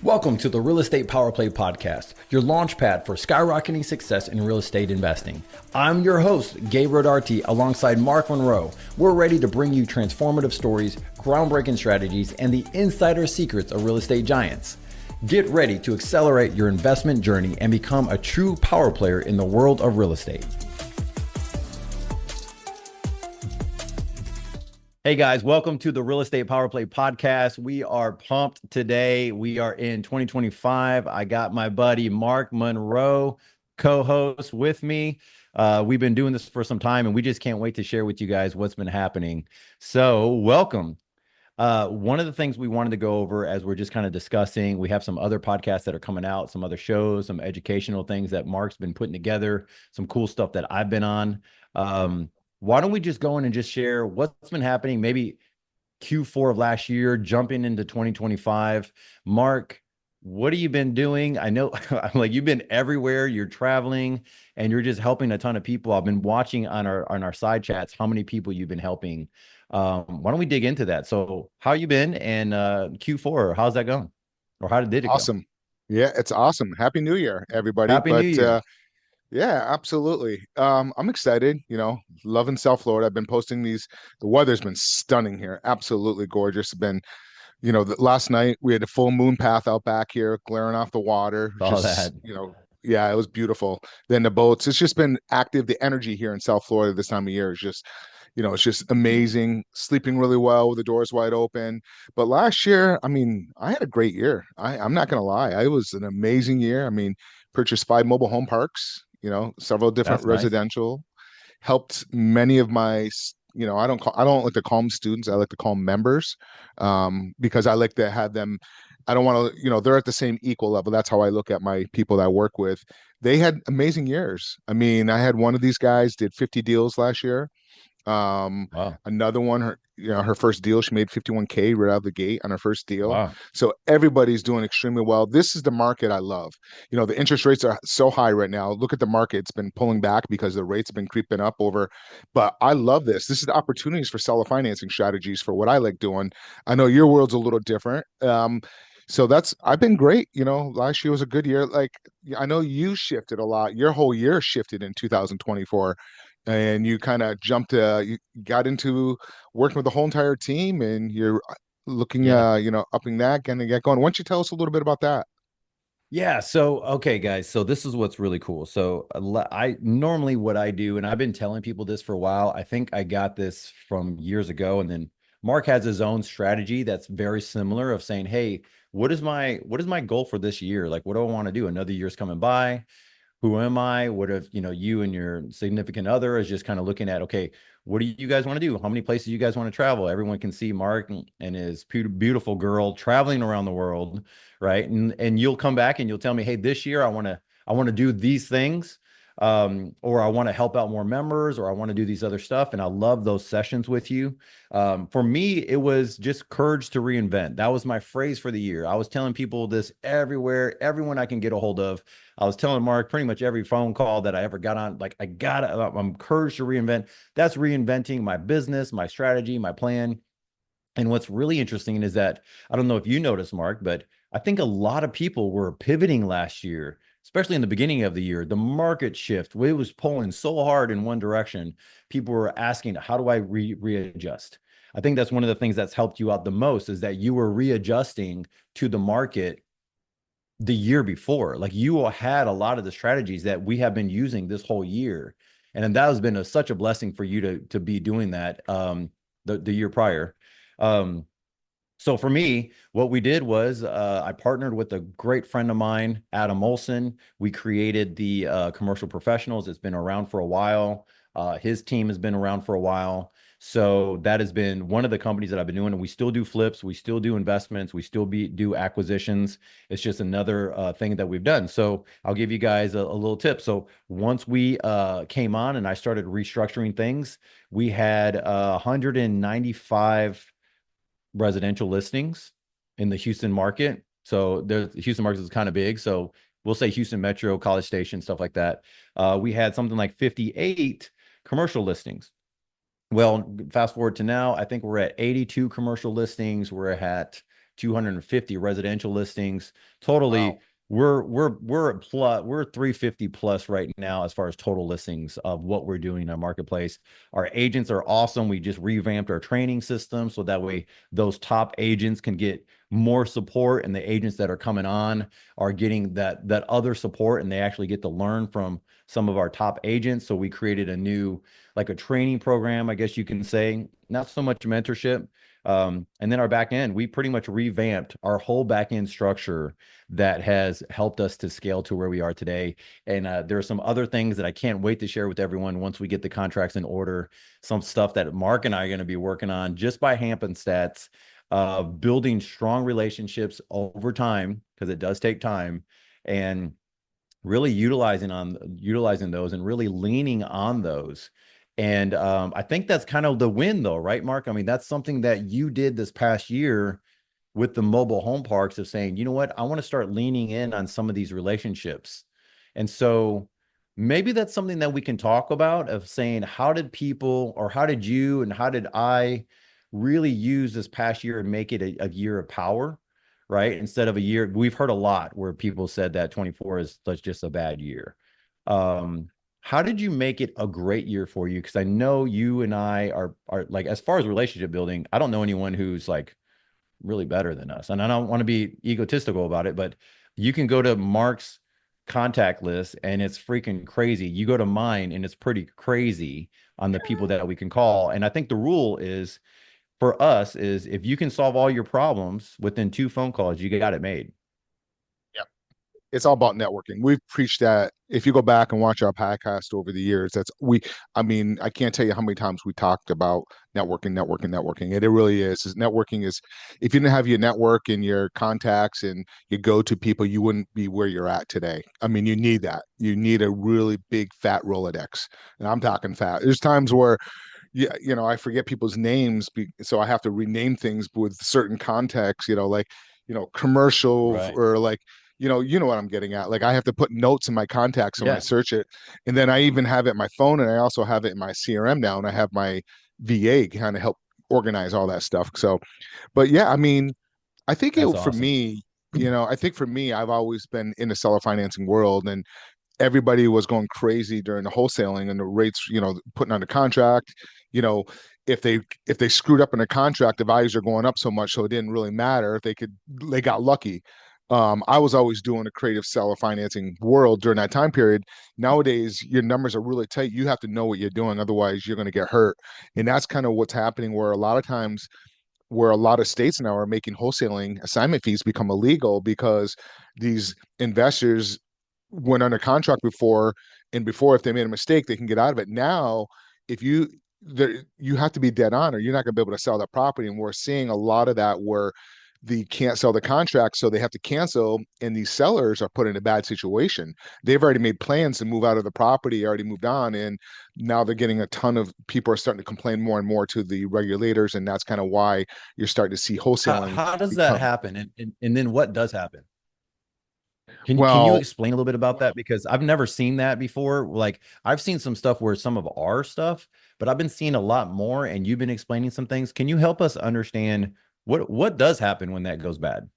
Welcome to the Real Estate Power Play Podcast, your launch pad for skyrocketing success in real estate investing. I'm your host, Gabe Rodarte, alongside Mark Monroe. We're ready to bring you transformative stories, groundbreaking strategies, and the insider secrets of real estate giants. Get ready to accelerate your investment journey and become a true power player in the world of real estate. Hey guys, welcome to the Real Estate Power Play Podcast. We are pumped today. We are in 2025. I got my buddy Mark Monroe, co-host with me. We've been doing this for some time and we just can't wait to share with you guys what's been happening. So welcome. One of the things we wanted to go over as we're just kind of discussing, we have some other podcasts that are coming out, some other shows, some educational things that Mark's been putting together, some cool stuff that I've been on. Why don't we just go in and just share what's been happening, maybe Q4 of last year, jumping into 2025. Mark, what have you been doing? I know you've been everywhere, you're traveling and you're just helping a ton of people. I've been watching on our side chats how many people you've been helping. Why don't we dig into that? So how you been, and Q4, how's that going? Or how did it go? Awesome. Yeah, it's awesome. Happy New Year, everybody. Happy New Year. Yeah, absolutely. I'm excited, loving South Florida. I've been posting these. The weather's been stunning here. Absolutely gorgeous. It's been, last night we had a full moon path out back here, glaring off the water. Saw that. Yeah, it was beautiful. Then the boats, it's just been active. The energy here in South Florida this time of year is just, it's just amazing. Sleeping really well with the doors wide open. But last year, I had a great year. I'm not gonna lie. It was an amazing year. Purchased 5 mobile home parks, several different That's nice. residential, helped many of my, I don't like to call them students. I like to call them members, because I like to have them. I don't want to, they're at the same equal level. That's how I look at my people that I work with. They had amazing years. I had one of these guys did 50 deals last year. Wow. Another one, her first deal, she made 51K right out of the gate on her first deal. Wow. So everybody's doing extremely well. This is the market I love. The interest rates are so high right now. Look at the market. It's been pulling back because the rates have been creeping up over, but I love this. This is the opportunities for seller financing strategies for what I like doing. I know your world's a little different. So I've been great. Last year was a good year. Like, I know you shifted a lot. Your whole year shifted in 2024, and you kind of you got into working with the whole entire team, and you're looking, Yeah. upping that, kind of get going. Why don't you tell us a little bit about that? Yeah. So, okay, guys. So this is what's really cool. So I normally what I do, and I've been telling people this for a while. I think I got this from years ago, and then Mark has his own strategy that's very similar of saying, "Hey, what is my goal for this year? Like, what do I want to do? Another year's coming by. Who am I? What if, you and your significant other is just kind of looking at, okay, what do you guys want to do? How many places you guys want to travel? Everyone can see Mark and his beautiful girl traveling around the world, right? And you'll come back and you'll tell me, hey, this year I want to do these things, or I want to help out more members, or I want to do these other stuff. And I love those sessions with you. For me, it was just courage to reinvent. That was my phrase for the year. I was telling people this everywhere, everyone I can get a hold of. I was telling Mark pretty much every phone call that I ever got on, like, I'm courage to reinvent. That's reinventing my business, my strategy, my plan. And what's really interesting is that I don't know if you noticed, Mark, but I think a lot of people were pivoting last year, especially in the beginning of the year. The market shift, it was pulling so hard in one direction. People were asking, how do I readjust? I think that's one of the things that's helped you out the most, is that you were readjusting to the market the year before. Like, you had a lot of the strategies that we have been using this whole year. And that has been such a blessing for you to be doing that the year prior. Um, so for me, what we did was I partnered with a great friend of mine, Adam Olson. We created the Commercial Professionals. It's been around for a while. His team has been around for a while. So that has been one of the companies that I've been doing. And we still do flips. We still do investments. We still do acquisitions. It's just another thing that we've done. So I'll give you guys a little tip. So once we came on and I started restructuring things, we had 195 residential listings in the Houston market. So the Houston market is kind of big. So we'll say Houston Metro, College Station, stuff like that. We had something like 58 commercial listings. Well, fast forward to now, I think we're at 82 commercial listings. We're at 250 residential listings. Wow. Totally, we're 350 plus right now as far as total listings of what we're doing in our marketplace. Our agents are awesome. We just revamped our training system so that way those top agents can get more support, and the agents that are coming on are getting that other support, and they actually get to learn from some of our top agents. So we created a new, like a training program, I guess you can say, not so much mentorship. And then our back end, we pretty much revamped our whole back end structure that has helped us to scale to where we are today. And there are some other things that I can't wait to share with everyone once we get the contracts in order. Some stuff that Mark and I are going to be working on just by Hampenstats, building strong relationships over time, because it does take time, and really utilizing those and really leaning on those. And I think that's kind of the win though, right, Mark? I mean, that's something that you did this past year with the mobile home parks, of saying, you know what, I want to start leaning in on some of these relationships. And so maybe that's something that we can talk about, of saying, how did people, or how did you and how did I really use this past year and make it a year of power, right? Instead of a year, we've heard a lot where people said that 24 is that's just a bad year. Um, how did you make it a great year for you? Because I know you and I are like, as far as relationship building, I don't know anyone who's like really better than us. And I don't want to be egotistical about it, but you can go to Mark's contact list and it's freaking crazy. You go to mine and it's pretty crazy on the people that we can call. And I think the rule is, for us, is if you can solve all your problems within 2 phone calls, you got it made. It's all about networking. We've preached that. If you go back and watch our podcast over the years, I mean, I can't tell you how many times we talked about networking. And it really is networking is, if you didn't have your network and your contacts and you go to people, you wouldn't be where you're at today. I mean, you need that. You need a really big fat Rolodex. And I'm talking fat. There's times where, yeah, I forget people's names, so I have to rename things with certain contexts, like, commercial, Right. or like, what I'm getting at. Like, I have to put notes in my contacts so when I Yeah. search it, and then I even have it in my phone, and I also have it in my CRM now, and I have my VA kind of help organize all that stuff. So, but yeah, I mean, I think That's for awesome. me, I think for me, I've always been in the seller financing world, and everybody was going crazy during the wholesaling and the rates, putting on the contract, you know, if they screwed up in a contract, the values are going up so much, so it didn't really matter. They got lucky. I was always doing a creative seller financing world during that time period. Nowadays, your numbers are really tight. You have to know what you're doing, otherwise you're going to get hurt. And that's kind of what's happening, where a lot of times, where a lot of states now are making wholesaling assignment fees become illegal, because these investors went under contract before, and before, if they made a mistake, they can get out of it. Now, if you have to be dead on, or you're not going to be able to sell that property. And we're seeing a lot of that, where they can't sell the contract, so they have to cancel, and these sellers are put in a bad situation. They've already made plans to move out of the property, already moved on, and now they're getting a ton of people are starting to complain more and more to the regulators, and that's kind of why you're starting to see wholesaling How does that become. happen? And then what does happen? Can you Well, explain a little bit about that? Because I've never seen that before. Like, I've seen some stuff where some of our stuff, but I've been seeing a lot more, and you've been explaining some things. Can you help us understand what does happen when that goes bad?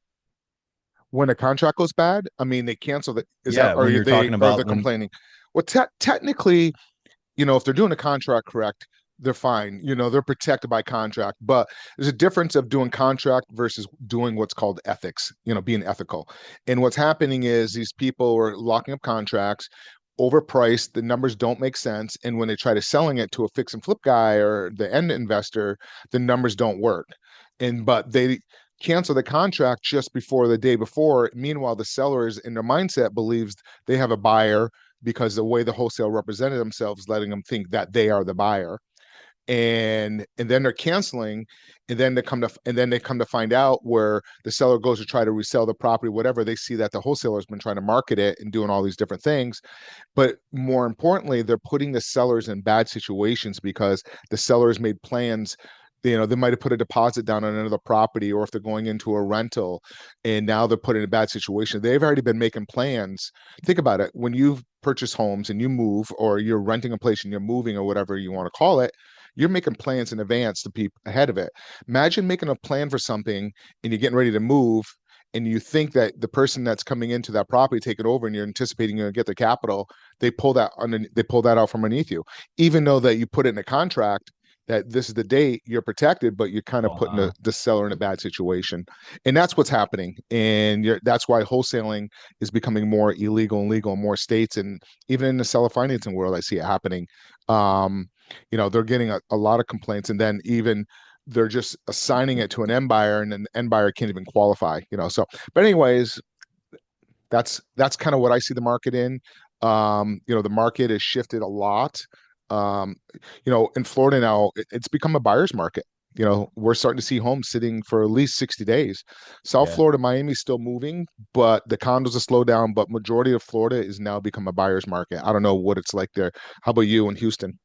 when a contract goes bad, I mean, they cancel it. Is that, Yeah, when you're talking or they're about when complaining? Well, technically, if they're doing a contract correct, they're fine. They're protected by contract. But there's a difference of doing contract versus doing what's called ethics, being ethical. And what's happening is these people are locking up contracts, overpriced, the numbers don't make sense. And when they try to selling it to a fix and flip guy or the end investor, the numbers don't work. But they cancel the contract just before the day before. Meanwhile, the sellers in their mindset believes they have a buyer, because the way the wholesale represented themselves, letting them think that they are the buyer. And then they're canceling, and then they come to find out, where the seller goes to try to resell the property, whatever, they see that the wholesaler's been trying to market it and doing all these different things. But more importantly, they're putting the sellers in bad situations, because the sellers made plans. They might have put a deposit down on another property, or if they're going into a rental, and now they're put in a bad situation. They've already been making plans. Think about it. When you purchase homes and you move, or you're renting a place and you're moving, or whatever you want to call it, you're making plans in advance to be ahead of it. Imagine making a plan for something and you're getting ready to move, and you think that the person that's coming into that property take it over, and you're anticipating you're going to get the capital. They pull that out from underneath you, even though that you put it in a contract that this is the date, you're protected, but you're kind of putting Wow. the seller in a bad situation. And that's what's happening. And that's why wholesaling is becoming more illegal and legal in more states. And even in the seller financing world, I see it happening. They're getting a lot of complaints, and then even they're just assigning it to an end buyer, and then the end buyer can't even qualify. So, but anyways, that's kind of what I see the market in. The market has shifted a lot. Um, in Florida now, it's become a buyer's market. We're starting to see homes sitting for at least 60 days. South Yeah. Florida, Miami's still moving, but the condos are slow down. But majority of Florida is now become a buyer's market. I don't know what it's like there. How about you in Houston?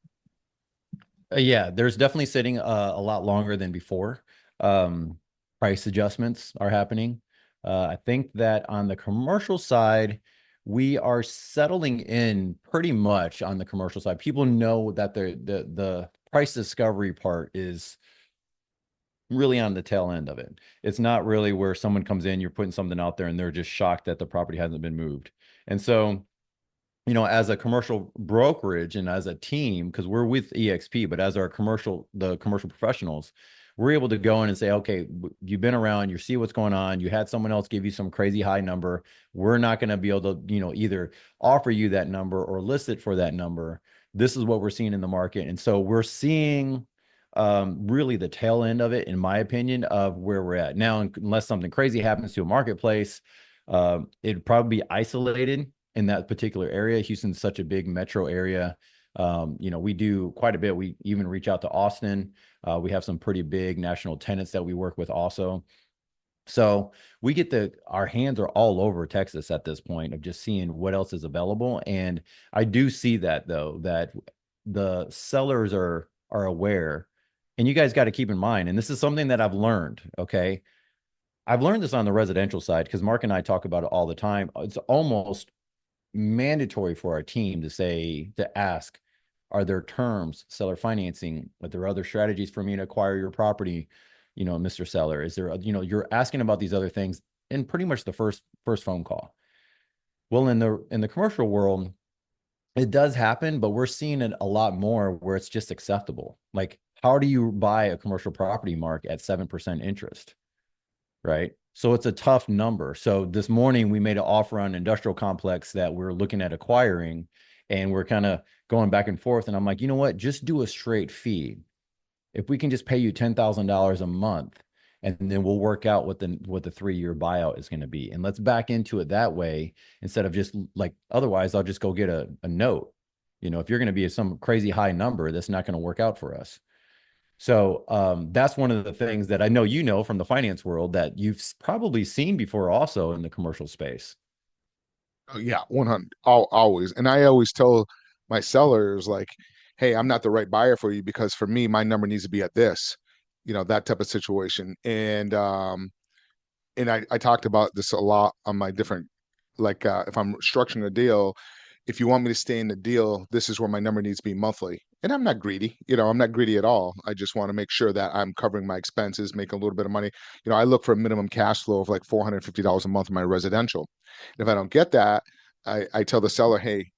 Yeah, there's definitely sitting a lot longer than before. Um, Price adjustments are happening. I think that on the commercial side, we are settling in pretty much on the commercial side. People know that the price discovery part is really on the tail end of it. It's not really where someone comes in, you're putting something out there, and they're just shocked that the property hasn't been moved. And so as a commercial brokerage and as a team, because we're with EXP, but as the commercial professionals, we're able to go in and say, okay, you've been around, you see what's going on, you had someone else give you some crazy high number. We're not going to be able to, either offer you that number or list it for that number. This is what we're seeing in the market. And so we're seeing really the tail end of it, in my opinion, of where we're at now. Unless something crazy happens to a marketplace, it'd probably be isolated in that particular area. Houston's such a big metro area. We do quite a bit. We even reach out to Austin. We have some pretty big national tenants that we work with also. So we get our hands are all over Texas at this point of just seeing what else is available. And I do see that though, that the sellers are aware. And you guys got to keep in mind, and this is something that I've learned, okay? I've learned this on the residential side because Mark and I talk about it all the time. It's almost mandatory for our team to ask, are there terms, seller financing? Are there other strategies for me to acquire your property? Mr. Seller, is there, you're asking about these other things in pretty much the first phone call. Well, in the commercial world, it does happen, but we're seeing it a lot more where it's just acceptable. Like, how do you buy a commercial property, Mark, at 7% interest? Right? So it's a tough number. So this morning we made an offer on an industrial complex that we're looking at acquiring, and we're kind of going back and forth. And I'm like, you know what? Just do a straight fee. If we can just pay you $10,000 a month, and then we'll work out what the 3-year buyout is going to be. And let's back into it that way instead of just like otherwise I'll just go get a note. If you're going to be some crazy high number, that's not going to work out for us. So that's one of the things that I know from the finance world that you've probably seen before also in the commercial space. Oh, yeah, 100, always. And I always tell my sellers, like, hey, I'm not the right buyer for you because for me, my number needs to be at this, that type of situation. And I talked about this a lot on my different, like, if I'm structuring a deal, if you want me to stay in the deal, this is where my number needs to be monthly. And I'm not greedy, I'm not greedy at all. I just want to make sure that I'm covering my expenses, making a little bit of money. I look for a minimum cash flow of like $450 a month in my residential. And if I don't get that, I tell the seller, hey,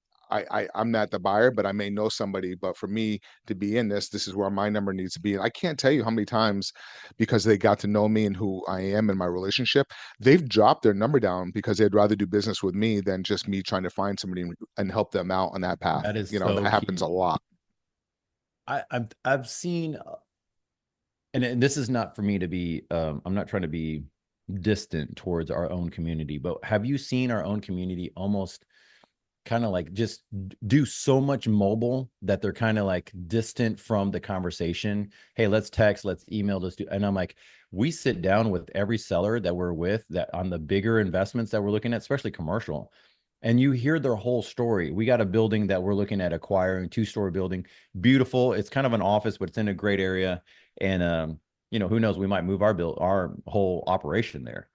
I'm not the buyer, but I may know somebody. But for me to be in this is where my number needs to be. And I can't tell you how many times, because they got to know me and who I am in my relationship, they've dropped their number down because they'd rather do business with me than just me trying to find somebody and help them out on that path. That is so That happens a key. lot. I've seen, and this is not for me to be, I'm not trying to be distant towards our own community, but have you seen our own community almost kind of like just do so much mobile that they're kind of like distant from the conversation? Hey, let's text, let's email, let's do. And I'm like, we sit down with every seller that we're with that on the bigger investments that we're looking at, especially commercial. And you hear their whole story. We got a building that we're looking at acquiring, 2-story building, beautiful. It's kind of an office, but it's in a great area. And who knows? We might move our whole operation there.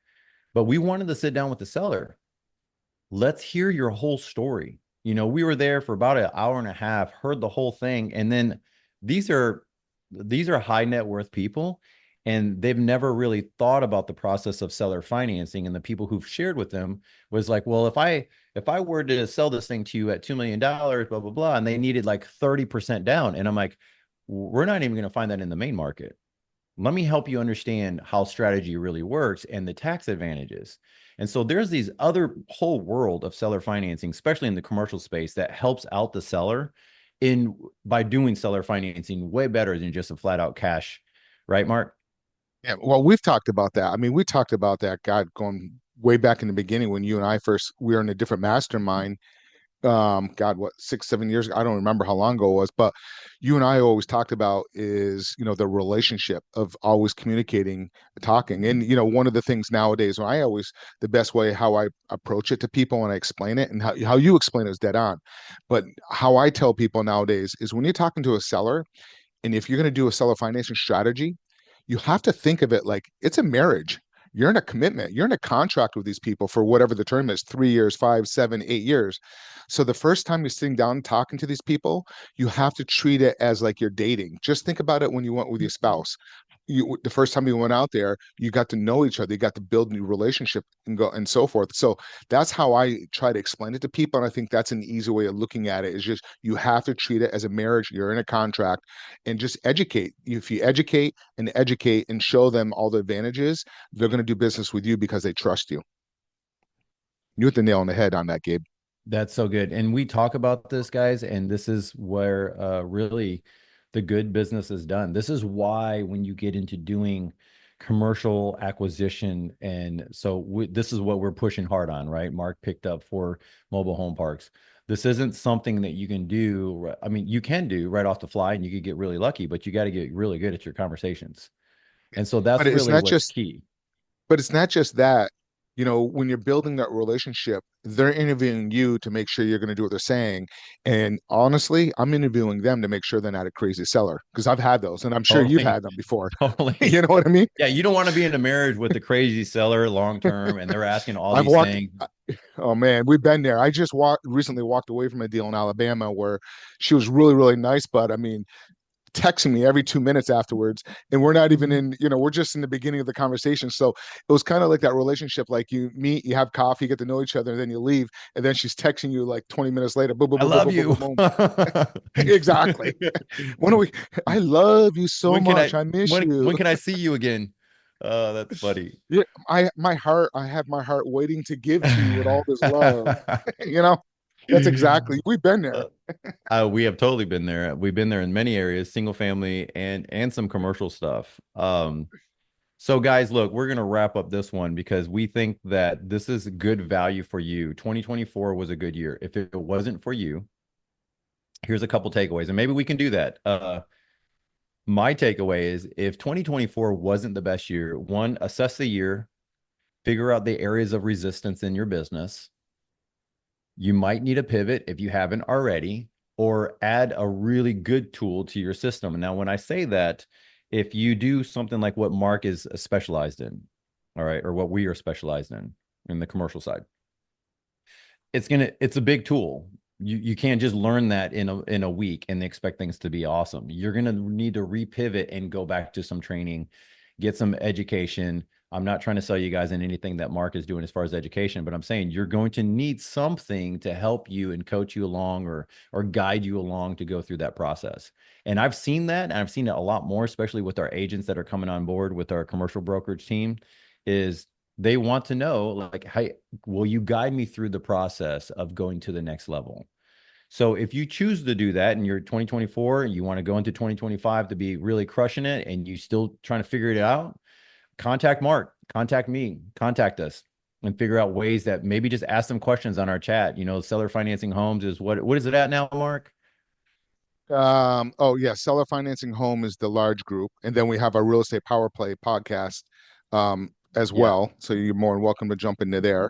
But we wanted to sit down with the seller. Let's hear your whole story. We were there for about an hour and a half, heard the whole thing. And then these are these are high net worth people, and they've never really thought about the process of seller financing. And the people who've shared with them was like, well, if I were to sell this thing to you at $2 million, blah blah blah, and they needed like 30% down, and I'm like, we're not even going to find that in the main market. Let me help you understand how strategy really works and the tax advantages. And so there's these other whole world of seller financing, especially in the commercial space, that helps out the seller in by doing seller financing way better than just a flat out cash, right, Mark? Yeah, well, we've talked about that. I mean, we talked about that, God, going way back in the beginning when you and I first we were in a different mastermind. God, what, 6 7 years ago? I don't remember how long ago it was, but you and I always talked about is, the relationship of always communicating, talking. And one of the things nowadays, when I always the best way how I approach it to people and I explain it, and how you explain it is dead on. But how I tell people nowadays is when you're talking to a seller, and if you're going to do a seller financing strategy, you have to think of it like it's a marriage. You're in a commitment. You're in a contract with these people for whatever the term is, 3 years, 5 7 8 years. So the first time you're sitting down and talking to these people, you have to treat it as like you're dating. Just think about it when you went with your spouse. The first time you went out there, you got to know each other, you got to build a new relationship and go and so forth. So that's how I try to explain it to people. And I think that's an easy way of looking at it, is just you have to treat it as a marriage. You're in a contract, and just educate. If you educate and show them all the advantages, they're going to do business with you because they trust you. You hit the nail on the head on that, Gabe. That's so good. And we talk about this, guys, and this is where really the good business is done. This is why when you get into doing commercial acquisition, and so this is what we're pushing hard on, right? Mark picked up for mobile home parks. This isn't something that you can do. I mean, you can do right off the fly and you could get really lucky, but you got to get really good at your conversations. And so But that's it's really not what's just key. but it's not just that. When you're building that relationship, they're interviewing you to make sure you're going to do what they're saying. And honestly, I'm interviewing them to make sure they're not a crazy seller, because I've had those, and I'm sure you've Totally. had them before. You Totally. know what I mean? Yeah, you don't want to be in a marriage with the crazy seller long term and they're asking all I've these walked. things. Oh man, we've been there. I just recently walked away from a deal in Alabama where she was really, really nice, but I mean, texting me every 2 minutes afterwards, and we're not even in, we're just in the beginning of the conversation. So it was kind of like that relationship, like you meet, you have coffee, you get to know each other, and then you leave, and then she's texting you like 20 minutes later, boom boom I boom boom love boom boom you. boom, boom. Exactly. When are we I love you so when can much, I I miss when you. can I see you again? That's funny. Yeah, I have my heart waiting to give to you with all this love. you know that's exactly, we've been there. Uh, we have totally been there. We've been there in many areas, single family and some commercial stuff. So guys, look, we're gonna wrap up this one because we think that this is good value for you. 2024 was a good year. If it wasn't for you, here's a couple takeaways, and maybe we can do that. My takeaway is if 2024 wasn't the best year, one, assess the year, figure out the areas of resistance in your business. You might need a pivot if you haven't already, or add a really good tool to your system. And now, when I say that, if you do something like what Mark is specialized in, all right, or what we are specialized in the commercial side, it's a big tool. You can't just learn that in a week and expect things to be awesome. You're gonna need to repivot and go back to some training, get some education. I'm not trying to sell you guys in anything that Mark is doing as far as education, but I'm saying you're going to need something to help you and coach you along, or guide you along to go through that process. And I've seen that, and I've seen it a lot more, especially with our agents that are coming on board with our commercial brokerage team, is they want to know, like, hey, will you guide me through the process of going to the next level? So if you choose to do that in your 2024, you want to go into 2025 to be really crushing it and you still trying to figure it out, contact Mark, contact me, contact us, and figure out ways that maybe just ask some questions on our chat. Seller financing homes is what is it at now, Mark? Oh yeah, seller financing home is the large group, and then we have our real estate power play podcast as Yeah. well. So you're more than welcome to jump into there.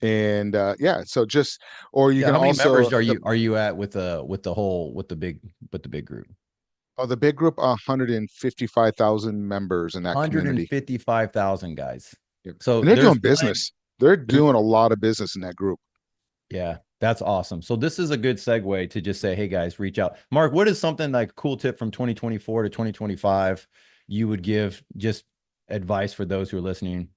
And yeah, so just or you Yeah. can How many also members are you at with the big group? the big group, 155,000 members in that community. 155,000 guys. Yeah. So And they're there's doing plenty. business. They're There's doing a lot of business in that group. Yeah. That's awesome. So this is a good segue to just say, hey guys, reach out. Mark, what is something like a cool tip from 2024 to 2025 you would give just advice for those who are listening?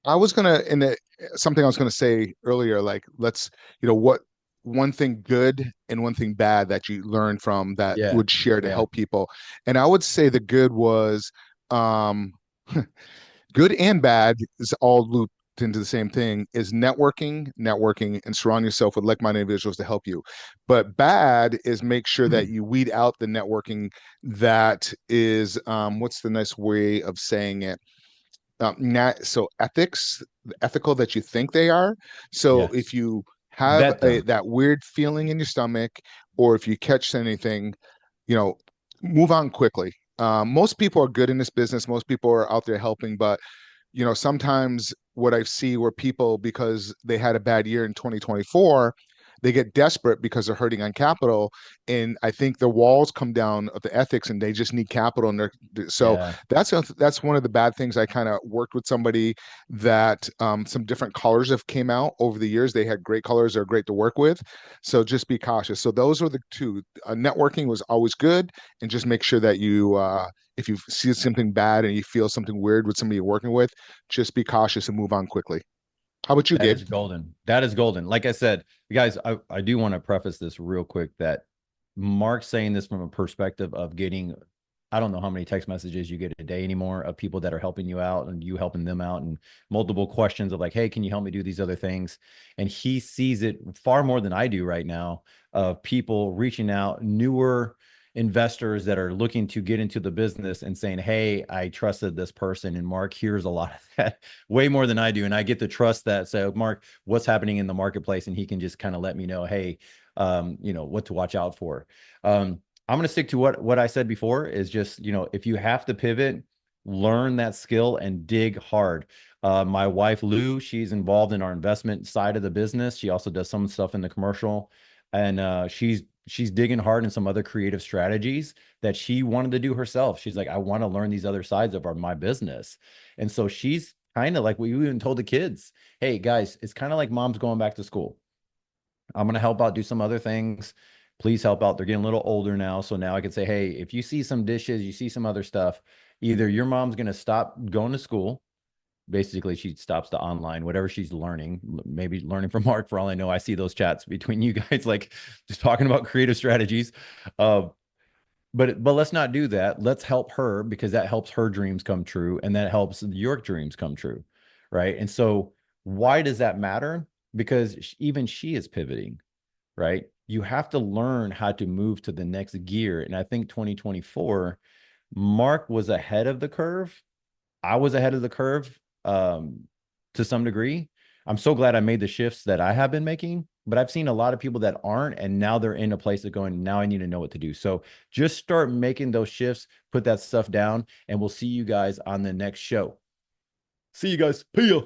I was gonna in the something I was gonna say earlier, like let's, what one thing good and one thing bad that you learned from that you Yeah. would share to Yeah. help people. And I would say the good was um good and bad is all looped into the same thing is networking, and surround yourself with like-minded individuals to help you. But bad is make sure that you weed out the networking that is what's the nice way of saying it? Not so ethical that you think they are. So Yes. if you have Vet them. that weird feeling in your stomach, or if you catch anything, you know, move on quickly. Most people are good in this business. Most people are out there helping, but sometimes what I see where people, because they had a bad year in 2024, they get desperate because they're hurting on capital. And I think the walls come down of the ethics and they just need capital. And so Yeah. that's one of the bad things. I kind of worked with somebody that some different colors have came out over the years. They had great colors, they're great to work with. So just be cautious. So those are the two. Networking was always good. And just make sure that if you see something bad and you feel something weird with somebody you're working with, just be cautious and move on quickly. How about you, That Gabe? is golden. That is golden. Like I said, guys, I do want to preface this real quick that Mark's saying this from a perspective of getting, I don't know how many text messages you get a day anymore of people that are helping you out and you helping them out, and multiple questions of like, hey, can you help me do these other things? And he sees it far more than I do right now of people reaching out, newer investors that are looking to get into the business and saying, hey, I trusted this person. And Mark hears a lot of that way more than I do. And I get to trust that. So, Mark, what's happening in the marketplace? And he can just kind of let me know, hey, what to watch out for. I'm going to stick to what I said before is just, if you have to pivot, learn that skill and dig hard. My wife, Lou, she's involved in our investment side of the business. She also does some stuff in the commercial, and she's digging hard in some other creative strategies that she wanted to do herself. She's like, I want to learn these other sides of my business. And so she's kind of like we even told the kids, hey guys, it's kind of like mom's going back to school. I'm going to help out, do some other things. Please help out. They're getting a little older now. So now I can say, hey, if you see some dishes, you see some other stuff, either your mom's going to stop going to school. Basically, she stops the online, whatever she's learning, maybe learning from Mark. For all I know, I see those chats between you guys, like just talking about creative strategies. Uh, but let's not do that. Let's help her because that helps her dreams come true and that helps your dreams come true. Right. And so why does that matter? Because even she is pivoting, right? You have to learn how to move to the next gear. And I think 2024, Mark was ahead of the curve. I was ahead of the curve to some degree. I'm so glad I made the shifts that I have been making, but I've seen a lot of people that aren't, and now they're in a place of going, now I need to know what to do. So just start making those shifts, put that stuff down, and we'll see you guys on the next show. See you guys. Peace.